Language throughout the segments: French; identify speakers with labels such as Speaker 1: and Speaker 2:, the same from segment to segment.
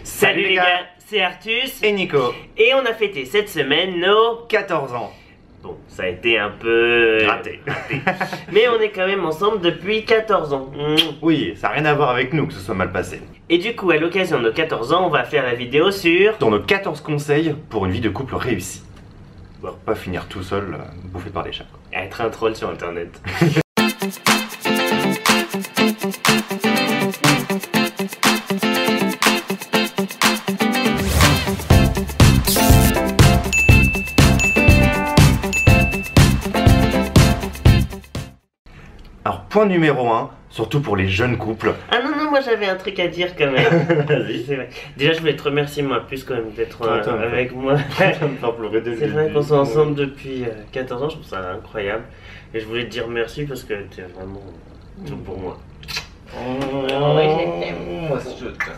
Speaker 1: Salut les gars, c'est Artus
Speaker 2: et Nico.
Speaker 1: Et on a fêté cette semaine nos
Speaker 2: 14 ans.
Speaker 1: Bon, ça a été un peu
Speaker 2: raté.
Speaker 1: Mais on est quand même ensemble depuis 14 ans.
Speaker 2: Oui, ça n'a rien à voir avec nous que ce soit mal passé.
Speaker 1: Et du coup, à l'occasion de nos 14 ans, on va faire la vidéo sur
Speaker 2: nos 14 conseils pour une vie de couple réussie. Bon, pas finir tout seul, bouffé par des chats.
Speaker 1: être un troll sur internet.
Speaker 2: Alors, point numéro 1, surtout pour les jeunes couples.
Speaker 1: Ah non, moi j'avais un truc à dire quand même.
Speaker 2: Vas-y.
Speaker 1: C'est vrai. Déjà, je voulais te remercier moi plus quand même d'être avec moi.
Speaker 2: Ça me fait pleurer dès le
Speaker 1: C'est vrai
Speaker 2: début.
Speaker 1: qu'on soit ensemble depuis 14 ans, je trouve ça incroyable. Et je voulais te dire merci parce que t'es vraiment tout pour moi.
Speaker 2: Oh,
Speaker 1: je t'aime.
Speaker 2: moi aussi je t'aime.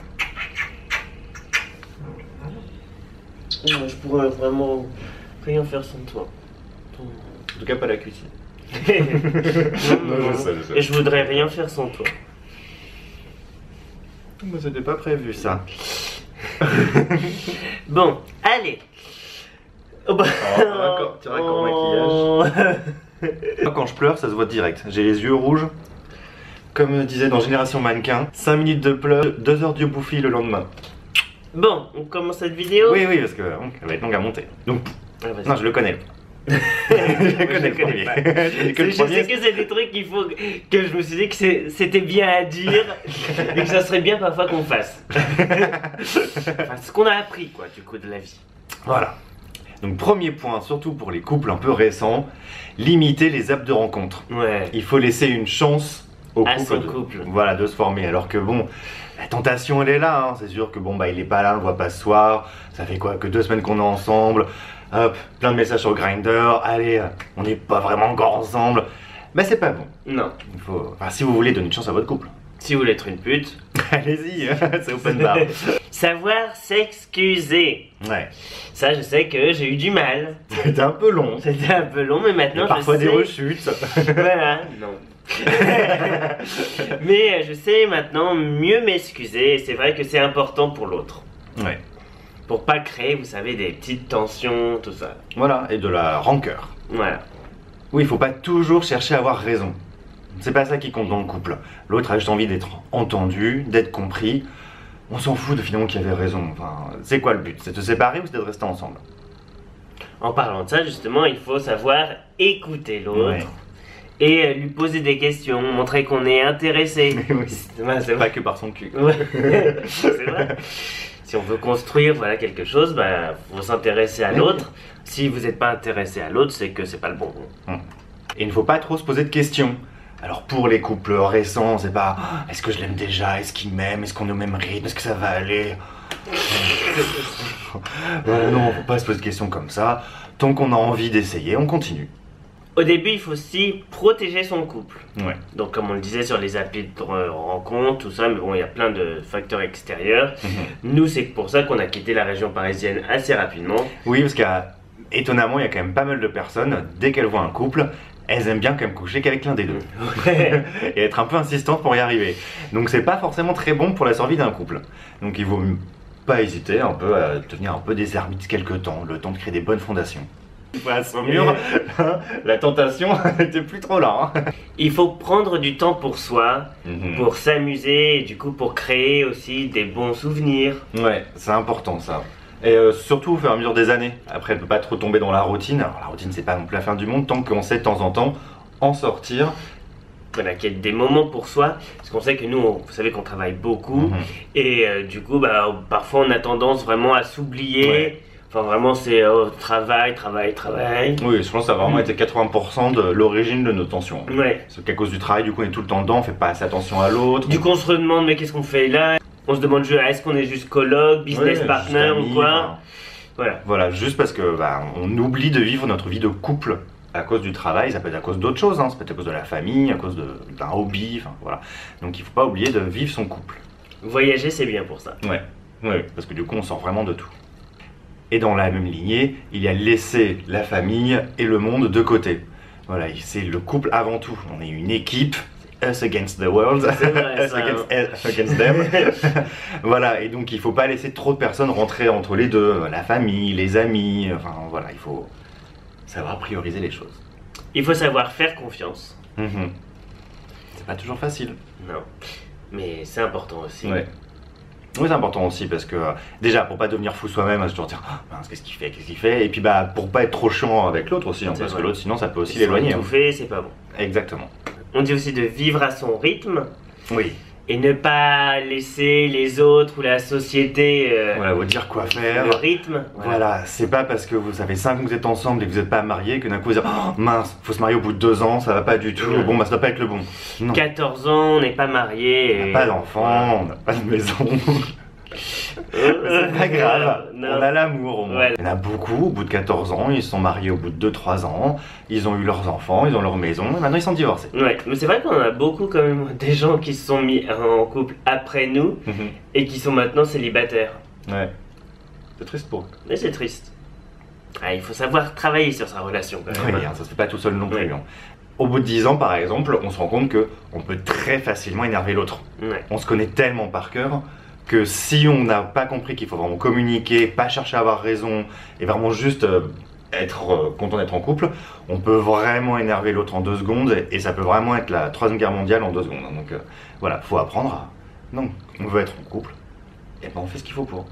Speaker 1: Je pourrais vraiment rien faire sans toi.
Speaker 2: En tout cas, pas la cuisine.
Speaker 1: Non,
Speaker 2: je sais.
Speaker 1: Et je voudrais rien faire sans toi.
Speaker 2: Moi, c'était pas prévu ça.
Speaker 1: Bon, allez. Oh bah...
Speaker 2: Tu raccords maquillage. Quand je pleure, ça se voit direct. J'ai les yeux rouges. Comme disait dans Génération Mannequin, 5 minutes de pleurs, 2 heures d'yeux bouffis le lendemain.
Speaker 1: Bon, on commence cette vidéo.
Speaker 2: Oui, parce que elle va être longue à monter. Donc, non, je le connais.
Speaker 1: Je
Speaker 2: le connais pas.
Speaker 1: Je sais que c'est des trucs qu'il faut que je me suis dit que c'était bien à dire et que ça serait bien parfois qu'on fasse. Enfin, ce qu'on a appris quoi du coup de la vie.
Speaker 2: Voilà. Donc premier point, surtout pour les couples un peu récents, limiter les apps de rencontre.
Speaker 1: Ouais.
Speaker 2: Il faut laisser une chance au
Speaker 1: couple.
Speaker 2: Voilà, de se former. Alors que bon, la tentation elle est là, hein. C'est sûr que bon bah il est pas là, on le voit pas ce soir. Ça fait quoi que 2 semaines qu'on est ensemble. Hop, plein de messages sur Grindr. Allez, on n'est pas vraiment encore ensemble. Mais c'est pas bon.
Speaker 1: Non.
Speaker 2: Il faut. Enfin, si vous voulez donner une chance à votre couple.
Speaker 1: Si vous voulez être une pute,
Speaker 2: allez-y, c'est open bar.
Speaker 1: Savoir s'excuser.
Speaker 2: Ouais.
Speaker 1: Ça, je sais que j'ai eu du mal.
Speaker 2: C'était un peu long.
Speaker 1: C'était un peu long, mais maintenant
Speaker 2: parfois
Speaker 1: je sais.
Speaker 2: des rechutes.
Speaker 1: Voilà, non. Mais je sais maintenant mieux m'excuser et c'est vrai que c'est important pour l'autre.
Speaker 2: Ouais.
Speaker 1: Pour pas créer, vous savez, des petites tensions, tout ça.
Speaker 2: Voilà, et de la rancœur.
Speaker 1: Voilà.
Speaker 2: Oui, il faut pas toujours chercher à avoir raison. C'est pas ça qui compte dans le couple. L'autre a juste envie d'être entendu, d'être compris. On s'en fout de finalement qui avait raison. Enfin, c'est quoi le but? C'est de se séparer ou c'est de rester ensemble?
Speaker 1: En parlant de ça, justement, il faut savoir écouter l'autre.
Speaker 2: Ouais.
Speaker 1: Et lui poser des questions, montrer qu'on est intéressé.
Speaker 2: Oui.
Speaker 1: C'est
Speaker 2: Pas que par son cul.
Speaker 1: Ouais. C'est vrai. Si on veut construire voilà, quelque chose, bah, faut s'intéresser à l'autre. Si vous n'êtes pas intéressé à l'autre, c'est que c'est pas le bon.
Speaker 2: Et il ne faut pas trop se poser de questions. Alors pour les couples récents, c'est pas est-ce que je l'aime déjà, est-ce qu'il m'aime, est-ce qu'on est au même rythme, est-ce que ça va aller. Non, faut pas se poser de questions comme ça. Tant qu'on a envie d'essayer, on continue.
Speaker 1: Au début, il faut aussi protéger son couple.
Speaker 2: Ouais.
Speaker 1: Donc comme on le disait sur les applis de rencontre, tout ça, mais bon, il y a plein de facteurs extérieurs. Nous, c'est pour ça qu'on a quitté la région parisienne assez rapidement.
Speaker 2: Oui, parce qu'étonnamment, il y a quand même pas mal de personnes, dès qu'elles voient un couple, elles aiment bien quand même coucher qu'avec l'un des deux. Et être un peu insistantes pour y arriver. Donc c'est pas forcément très bon pour la survie d'un couple. Donc il vaut pas hésiter un peu à devenir un peu des ermites quelque temps, le temps de créer des bonnes fondations. Face au mur, la tentation n'était plus trop là.
Speaker 1: Il faut prendre du temps pour soi, pour s'amuser et du coup pour créer aussi des bons souvenirs.
Speaker 2: Ouais, c'est important ça. Et surtout au fur et à mesure des années. Après, ne peut pas trop tomber dans la routine. Alors la routine, c'est pas non plus la fin du monde tant qu'on sait de temps en temps en sortir.
Speaker 1: Voilà, qu'il y ait des moments pour soi, parce qu'on sait que nous, vous savez qu'on travaille beaucoup, et du coup, bah, parfois on a tendance vraiment à s'oublier. Ouais. Enfin, vraiment, c'est travail.
Speaker 2: Oui, je pense que ça a vraiment été 80% de l'origine de nos tensions.
Speaker 1: Ouais.
Speaker 2: C'est qu'à cause du travail, du coup, on est tout le temps dedans, on fait pas assez attention à l'autre.
Speaker 1: Du coup, on se demande, mais qu'est-ce qu'on fait là? On se demande, est-ce qu'on est juste coloc, business partner ou quoi?
Speaker 2: Voilà, juste parce que bah, on oublie de vivre notre vie de couple à cause du travail. Ça peut être à cause d'autres choses, hein. Ça peut être à cause de la famille, à cause d'un hobby, enfin voilà. Donc il faut pas oublier de vivre son couple.
Speaker 1: Voyager, c'est bien pour ça.
Speaker 2: Ouais, parce que du coup, on sort vraiment de tout. Et dans la même lignée, il y a laisser la famille et le monde de côté. Voilà, c'est le couple avant tout. On est une équipe, us against the world,
Speaker 1: vrai,
Speaker 2: us
Speaker 1: ça,
Speaker 2: against them. Voilà, et donc il faut pas laisser trop de personnes rentrer entre les deux, la famille, les amis, enfin voilà, il faut savoir prioriser les choses.
Speaker 1: Il faut savoir faire confiance.
Speaker 2: C'est pas toujours facile.
Speaker 1: Non, mais c'est important aussi.
Speaker 2: Ouais. Oui, c'est important aussi parce que déjà pour pas devenir fou soi-même, à se toujours dire mince, qu'est-ce qu'il fait, et puis bah pour pas être trop chiant avec l'autre aussi, hein, parce que l'autre sinon ça peut aussi l'éloigner.
Speaker 1: Tout fait, c'est pas bon.
Speaker 2: Exactement.
Speaker 1: On dit aussi de vivre à son rythme.
Speaker 2: Oui.
Speaker 1: Et ne pas laisser les autres ou la société
Speaker 2: voilà, vous dire quoi faire.
Speaker 1: le rythme.
Speaker 2: Voilà, c'est pas parce que vous avez 5 ans que vous êtes ensemble et que vous n'êtes pas mariés que d'un coup vous dites mince, faut se marier au bout de 2 ans, ça va pas du tout, bon bah ça doit pas être le bon. Non.
Speaker 1: 14 ans, on n'est pas mariés.
Speaker 2: On n'a pas d'enfant, on n'a pas de maison. C'est pas grave, on a l'amour au moins. Ouais. Il y en a beaucoup, au bout de 14 ans, ils se sont mariés au bout de 2-3 ans, ils ont eu leurs enfants, ils ont leur maison, et maintenant ils sont divorcés.
Speaker 1: Ouais, mais c'est vrai qu'on a beaucoup quand même des gens qui se sont mis en couple après nous et qui sont maintenant célibataires.
Speaker 2: Ouais, c'est triste pour eux.
Speaker 1: Mais c'est triste. Ah, il faut savoir travailler sur sa relation quand même.
Speaker 2: Oui, ça se fait pas tout seul non plus. Hein. Au bout de 10 ans, par exemple, on se rend compte qu'on peut très facilement énerver l'autre. Ouais. On se connaît tellement par cœur que si on n'a pas compris qu'il faut vraiment communiquer, pas chercher à avoir raison, et vraiment juste être content d'être en couple, on peut vraiment énerver l'autre en 2 secondes, et ça peut vraiment être la 3e guerre mondiale en 2 secondes. Donc voilà, faut apprendre à... Non, on veut être en couple, et ben on fait ce qu'il faut pour.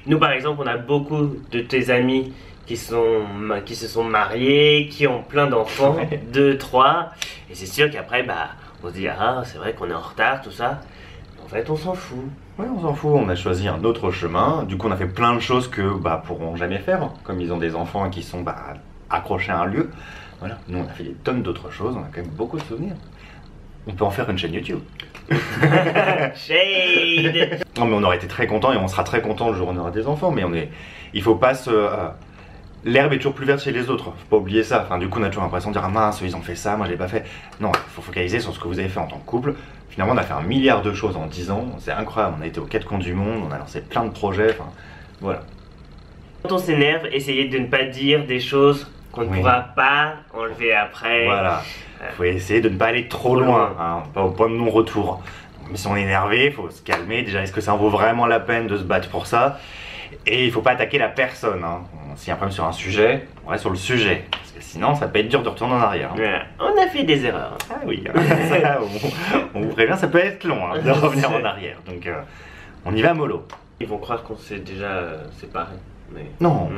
Speaker 1: Nous par exemple, on a beaucoup de tes amis qui se sont mariés, qui ont plein d'enfants, 2, 3, et c'est sûr qu'après, bah, on se dit, ah, c'est vrai qu'on est en retard, tout ça. En fait, on s'en fout.
Speaker 2: Ouais, on s'en fout, on a choisi un autre chemin. Du coup, on a fait plein de choses que pourront jamais faire. Comme ils ont des enfants qui sont accrochés à un lieu. Voilà, nous on a fait des tonnes d'autres choses, on a quand même beaucoup de souvenirs. On peut en faire une chaîne YouTube.
Speaker 1: Shade.
Speaker 2: Non mais on aurait été très contents et on sera très contents le jour où on aura des enfants, mais il faut pas se... L'herbe est toujours plus verte chez les autres, faut pas oublier ça. Enfin, du coup, on a toujours l'impression de dire ah mince, ils ont fait ça, moi je l'ai pas fait. Non, il faut focaliser sur ce que vous avez fait en tant que couple. Finalement, on a fait 1 milliard de choses en 10 ans, c'est incroyable. On a été aux 4 coins du monde, on a lancé plein de projets, enfin, voilà.
Speaker 1: Quand on s'énerve, essayez de ne pas dire des choses qu'on ne pourra pas enlever après.
Speaker 2: Voilà, faut essayer de ne pas aller trop loin, hein, pas au point de non-retour. Mais si on est énervé, il faut se calmer. Déjà, est-ce que ça en vaut vraiment la peine de se battre pour ça? Et il faut pas attaquer la personne. Hein. S'il y a un problème sur un sujet, on reste sur le sujet. Parce que sinon, ça peut être dur de retourner en arrière. Hein.
Speaker 1: Ouais, on a fait des erreurs.
Speaker 2: Ah oui, ça, on vous prévient, ça peut être long de revenir en arrière. Donc, on y va mollo.
Speaker 1: Ils vont croire qu'on s'est déjà séparés. Mais...
Speaker 2: Non,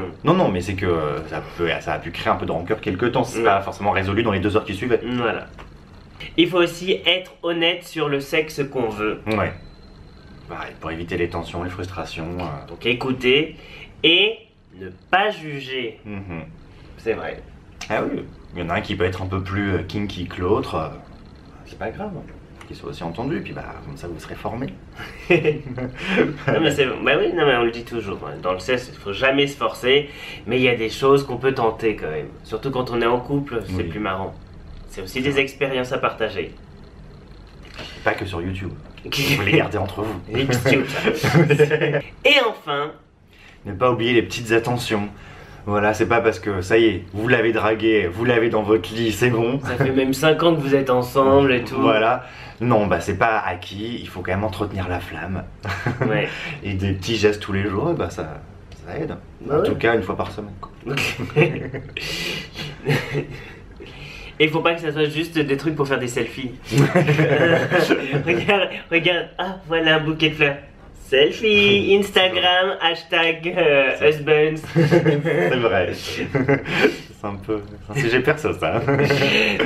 Speaker 2: mais c'est que ça a pu créer un peu de rancœur quelques temps. C'est pas forcément résolu dans les 2 heures qui suivaient.
Speaker 1: Voilà. Il faut aussi être honnête sur le sexe qu'on veut.
Speaker 2: Ouais. Pareil, pour éviter les tensions, les frustrations.
Speaker 1: Donc écouter et ne pas juger. C'est vrai.
Speaker 2: Ah oui, il y en a un qui peut être un peu plus kinky que l'autre. C'est pas grave. Qu'il soit aussi entendu, et puis comme ça vous serez formé.
Speaker 1: Non mais c'est oui, non mais on le dit toujours. Dans le sexe, il faut jamais se forcer, mais il y a des choses qu'on peut tenter quand même. Surtout quand on est en couple, c'est plus marrant. C'est aussi des expériences à partager.
Speaker 2: Pas que sur YouTube. Vous les gardez entre vous.
Speaker 1: Et enfin,
Speaker 2: ne pas oublier les petites attentions. Voilà, c'est pas parce que ça y est, vous l'avez dragué, vous l'avez dans votre lit, c'est bon.
Speaker 1: Ça fait même 5 ans que vous êtes ensemble et tout.
Speaker 2: Voilà. Non, c'est pas acquis, il faut quand même entretenir la flamme. Ouais. Et des petits gestes tous les jours, ça aide. En tout cas, 1 fois par semaine.
Speaker 1: Et il faut pas que ça soit juste des trucs pour faire des selfies. Regarde, ah voilà un bouquet de fleurs. Selfie, Instagram, hashtag husbands.
Speaker 2: C'est vrai. C'est un sujet perso ça.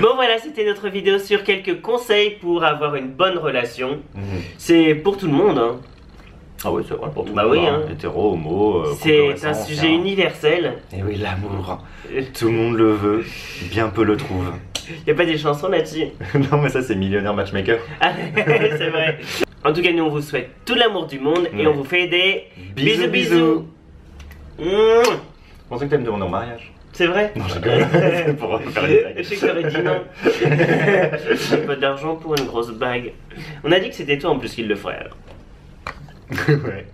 Speaker 1: Bon voilà, c'était notre vidéo sur quelques conseils pour avoir une bonne relation. C'est pour tout le monde. Hein.
Speaker 2: Ah oui, c'est vrai pour tout le monde.
Speaker 1: Oui, hein.
Speaker 2: Hétéro, homo,
Speaker 1: c'est un sujet universel.
Speaker 2: Et oui, l'amour. Tout le monde le veut, bien peu le trouvent.
Speaker 1: Y'a pas des chansons là-dessus?
Speaker 2: Non mais ça c'est Millionnaire Matchmaker.
Speaker 1: Ah, c'est vrai. En tout cas, nous on vous souhaite tout l'amour du monde et on vous fait des bisous.
Speaker 2: Je pensais que t'allais me demander en mariage.
Speaker 1: C'est vrai?
Speaker 2: Non, c'est pour faire une blague.
Speaker 1: Je sais que t'aurais dit non. J'ai pas d'argent pour une grosse bague. On a dit que c'était toi en plus qui le ferait alors.
Speaker 2: Ouais.